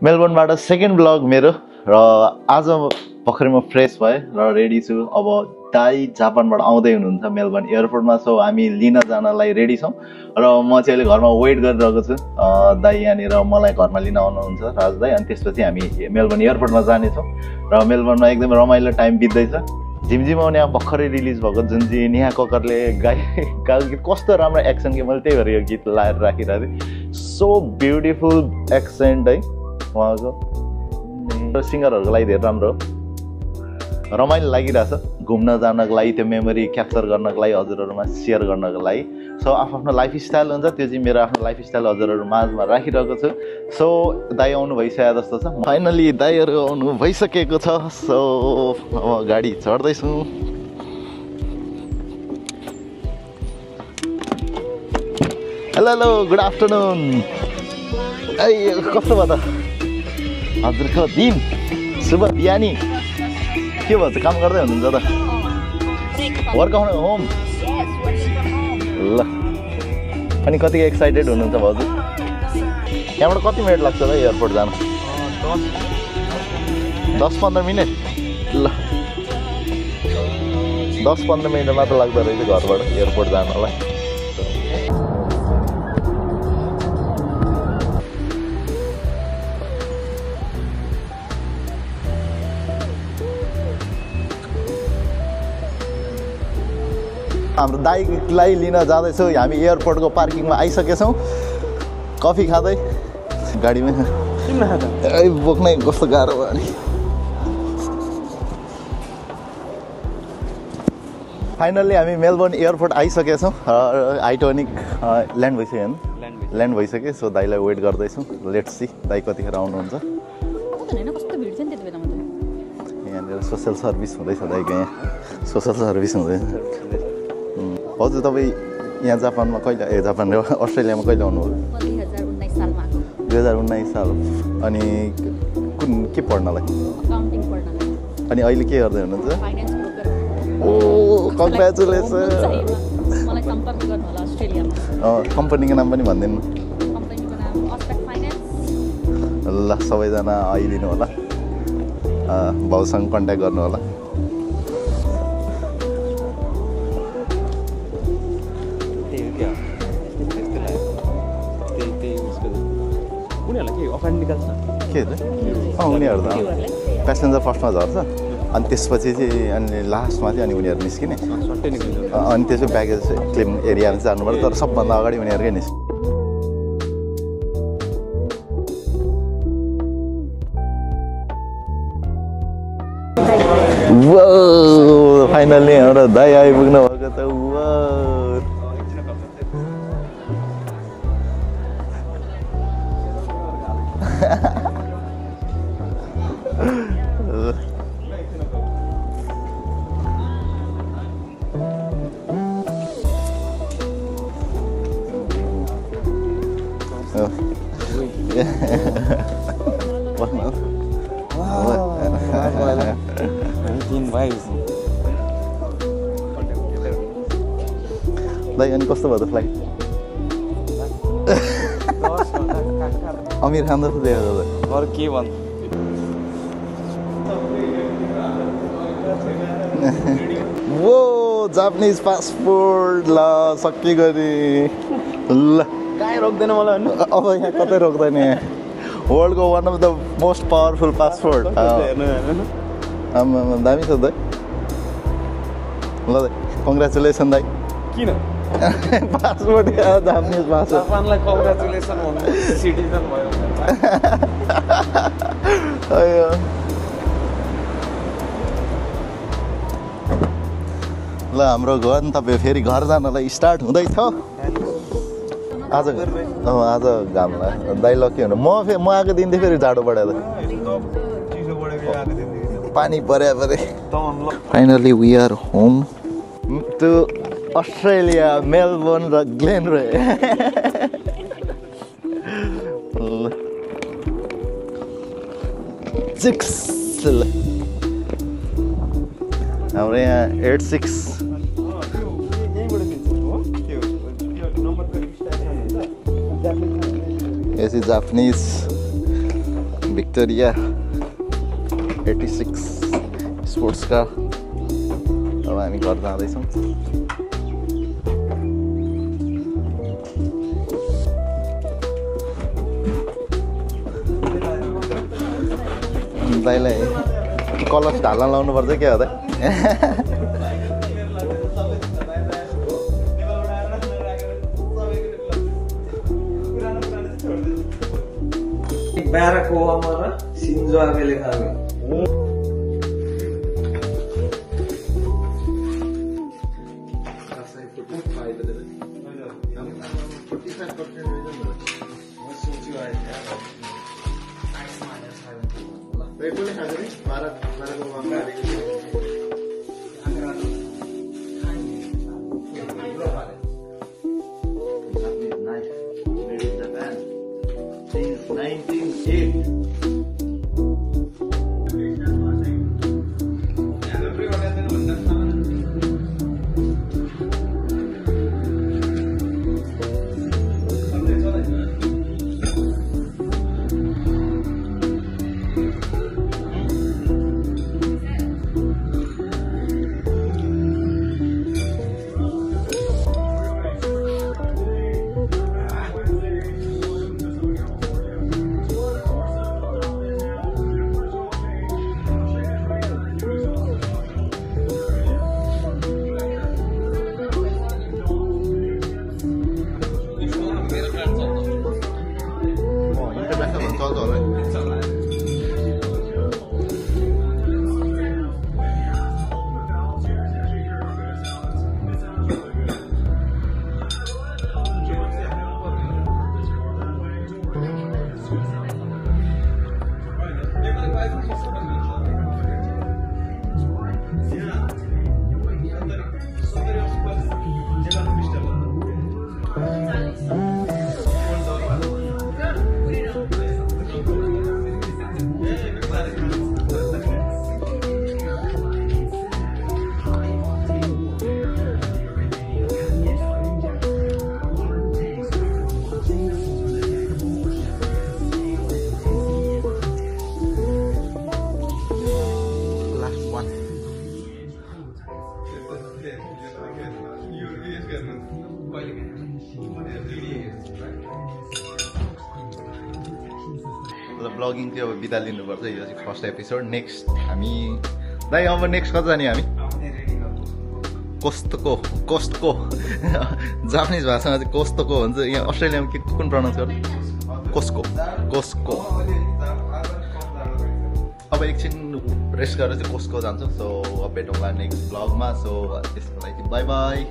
मेलबर्नबाट second blog मेरो र आज भर्खरै म फ्रेस भएँ र रेडी छु। अब दाई जापानबाट आउँदै हुनुहुन्छ मेलबर्न एयरपोर्टमा, सो हामी लिन जानलाई रेडी छौँ र म चाहिँ अहिले घरमा वेट गरिरहेको छु। दाई यहाँनिर मलाई घरमा लिन आउनुहुन्छ राज दाई, अनि त्यसपछि हामी मेलबर्न एयरपोर्टमा जानेछौँ र मेलबर्नमा एकदम रमाइलो टाइम बित्दैछ। झिमझिम आउने भर्खरै रिलिज भएको जुन चाहिँ नेहा कक्करले गाएको गीत कस्तो राम्रो एक्सन कि मैले त्यही भएर यो गीत लाएर राखिरहेको थिएँ। सो ब्युटिफुल एक्सेन्ट है उहाँको, सिङ्गरहरूको लागि धेरै राम्रो रमाइलो लागिरहेछ घुम्न जानको लागि, त्यो मेमोरी क्याप्चर गर्नको लागि, हजुरहरूमा सेयर गर्नको लागि। सो आफ्नो लाइफस्टाइल हुन्छ, त्यो चाहिँ मेरो आफ्नो लाइफस्टाइल हजुरहरू माझमा राखिरहेको छु। सो दाई आउनु भइसकेको जस्तो छ, फाइनली दाईहरू आउनु भइसकेको छ। सो अब गाडी चढ्दैछु। Hello good afternoon. कस्तो भयो त हजुरको दिन? शुभ बिहानी। के भन्छ, काम गर्दै हुनुहुन्छ त? Work from home. ल, अनि कति एक्साइटेड हुनुहुन्छ भाउजू? यहाँबाट कति मिनट लाग्छ त एयरपोर्ट जानु? 10-15 मिनट। ल, 10-15 मिनट मात्र लाग्दो रहेछ घरबाट एयरपोर्ट जानलाई। हाम्रो दाइलाई लिन जाँदैछौँ हामी, एयरपोर्टको पार्किङमा आइसकेछौँ। कफी खाँदै गाडीमा बोक्नै कस्तो गाह्रो भयो नि। फाइनल्ली हामी मेलबर्न एयरपोर्ट आइसकेछौँ। आइटोनिक ल्यान्ड भइसक्यो होइन? ल्यान्ड भइसक्यो। सो दाइलाई वेट गर्दैछौँ। लेट्स सी दाइ कतिखेर आउनुहुन्छ। यहाँनिर सोसियल सर्भिस हुँदैछ दाइको, यहाँ सोसियल सर्भिस हुँदैछ। हजुर तपाईँ यहाँ जापानमा कहिले, जापान अस्ट्रेलियामा कहिले आउनुभयो? 2019 साल। अनि कुन के पढ्नलाई? अनि अहिले के गर्दै हुनुहुन्छ? ओ कङ्ग्रेचुलेसन। कम्पनीको नाम पनि भनिदिनु। ल, सबैजना आइदिनु होला, भाउसँग कन्ट्याक्ट गर्नु होला। के उनीहरू त प्यासेन्जर फर्स्टमा झर्छ, अनि त्यसपछि चाहिँ अनि लास्टमा चाहिँ अनि उनीहरू निस्किने, अनि त्यसो ब्यागेज क्लेम एरियामा चाहिँ जानुपर्छ, तर सबभन्दा अगाडि उनीहरूकै निस्किने। फाइनल्ली हाम्रो दाइ आइपुग्नु भएको त। दाइ अनि कस्तो भयो त फ्लाइट? अमिर खान जस्तो देखेको त। अरू के भन्नु? वो जापानिज पासपोर्ट। ल सकियो नि। ल कहीँ रोक्दैन मलाई भन्नु? अब यहाँ कतै रोक्दैन। वर्ल्डको one of the most powerful passport. आमा दामी छ दाइ। ल दाइ कङ्ग्रेचुलेसन दाइ। किन पासपोर्ट जापानिज पासपोर्ट? जापानलाई कङ्ग्रेचुलेसन भन्नु, सिटिजन भयो। ल हाम्रो गन्तव्य फेरि घर जानलाई स्टार्ट हुँदैछ आज। आज घाम दाइ ल के हुनु, म आएको दिन फेरि जाडो बढाएर पानी परे। Finally we are home to Australia, Melbourne र ग्लेनरे। हाम्रो यहाँ 86 This is Japanese Victoria 86 sports car. अब हामी घर जाँदैछौँ। दाइलाई कलर्स ढाल्न लाउनु पर्छ क्या हो त। बाराक ओबामा र सिन्जो आबेले खाएको ब्लगिङ चाहिँ अब बिदा लिनुपर्छ। यो चाहिँ फर्स्ट एपिसोड। नेक्स्ट हामी दाइ अब नेक्स्ट कता जाने हामी? कोस्टको जापानिज भाषामा चाहिँ कोस्टको भन्छ। यहाँ अस्ट्रेलियामा के कुन प्रनाउन्स गर्नु? कोस्को। अब एकछिन रेस्ट गरेर चाहिँ कोस्टको जान्छौँ। सो अब भेटौँला नेक्स्ट ब्लगमा। सो त्यसको लागि बाई बाई।